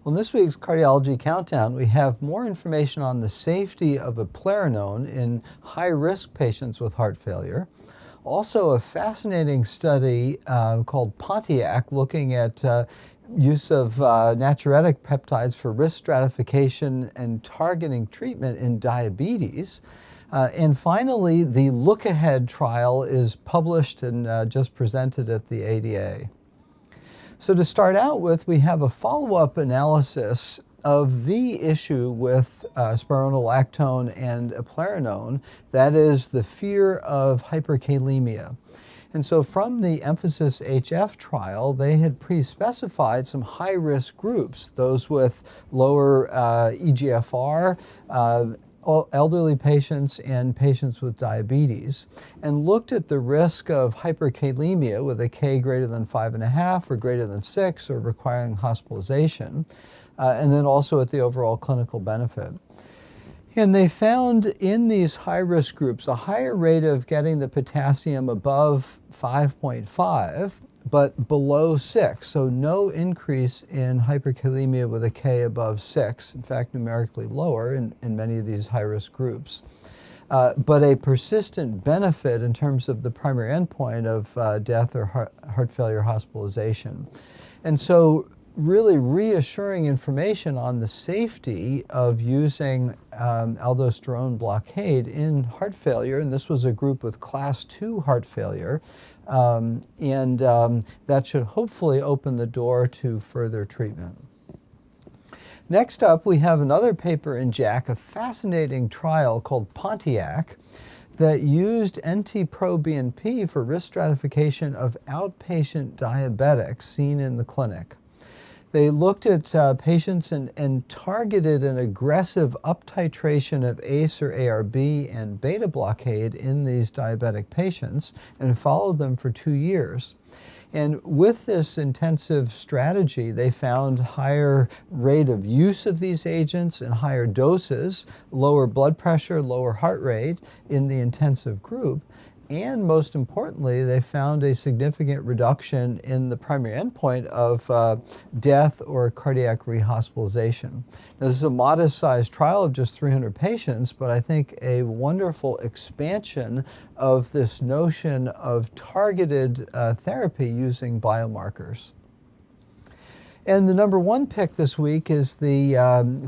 Well, in this week's Cardiology Countdown, we have more information on the safety of eplerenone in high-risk patients with heart failure. Also, a fascinating study called Pontiac looking at use of natriuretic peptides for risk stratification and targeting treatment in diabetes. And finally, the Look Ahead trial is published and just presented at the ADA. So to start out with, we have a follow-up analysis of the issue with spironolactone and eplerenone, that is the fear of hyperkalemia. And so from the Emphasis HF trial, they had pre-specified some high-risk groups, those with lower eGFR, elderly patients and patients with diabetes, and looked at the risk of hyperkalemia with a K greater than 5.5 or greater than 6 or requiring hospitalization, and then also at the overall clinical benefit. And they found in these high-risk groups a higher rate of getting the potassium above 5.5, but below 6, so no increase in hyperkalemia with a K above 6, in fact numerically lower in many of these high-risk groups. But a persistent benefit in terms of the primary endpoint of death or heart failure hospitalization. And so really reassuring information on the safety of using aldosterone blockade in heart failure, and this was a group with class 2 heart failure, and that should hopefully open the door to further treatment. Next up, we have another paper in JACC, a fascinating trial called Pontiac that used NTpro-BNP for risk stratification of outpatient diabetics seen in the clinic. They looked at patients and targeted an aggressive uptitration of ACE or ARB and beta blockade in these diabetic patients and followed them for 2 years. And with this intensive strategy, they found higher rate of use of these agents and higher doses, lower blood pressure, lower heart rate in the intensive group. And most importantly, they found a significant reduction in the primary endpoint of death or cardiac rehospitalization. Now, this is a modest-sized trial of just 300 patients, but I think a wonderful expansion of this notion of targeted therapy using biomarkers. And the number one pick this week is the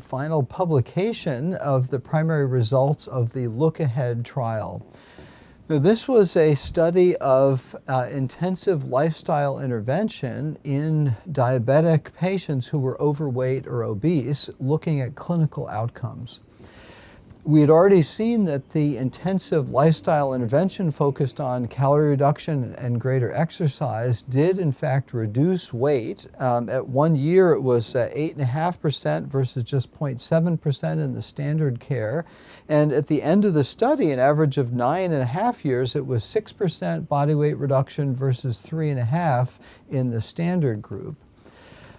final publication of the primary results of the Look Ahead trial. Now, this was a study of intensive lifestyle intervention in diabetic patients who were overweight or obese, looking at clinical outcomes. We had already seen that the intensive lifestyle intervention focused on calorie reduction and greater exercise did in fact reduce weight. At 1 year it was 8.5% versus just 0.7% in the standard care. And at the end of the study, an average of 9.5 years, it was 6% body weight reduction versus 3.5% in the standard group.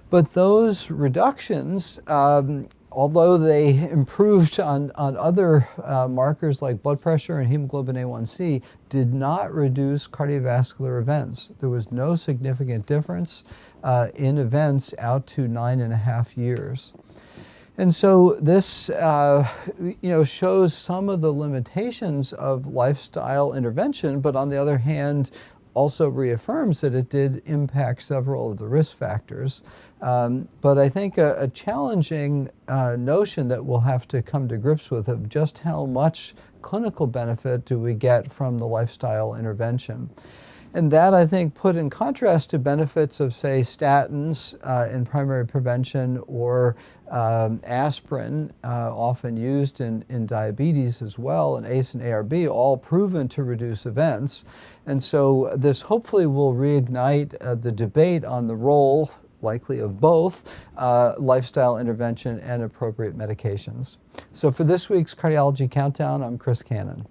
But those reductions, although they improved on other markers like blood pressure and hemoglobin A1C, did not reduce cardiovascular events. There was no significant difference in events out to 9.5 years. And so this shows some of the limitations of lifestyle intervention, but on the other hand, also reaffirms that it did impact several of the risk factors. But I think a challenging notion that we'll have to come to grips with of just how much clinical benefit do we get from the lifestyle intervention. And that, I think, put in contrast to benefits of, say, statins in primary prevention or aspirin, often used in diabetes as well, and ACE and ARB, all proven to reduce events. And so this hopefully will reignite the debate on the role, likely of both, lifestyle intervention and appropriate medications. So for this week's Cardiology Countdown, I'm Chris Cannon.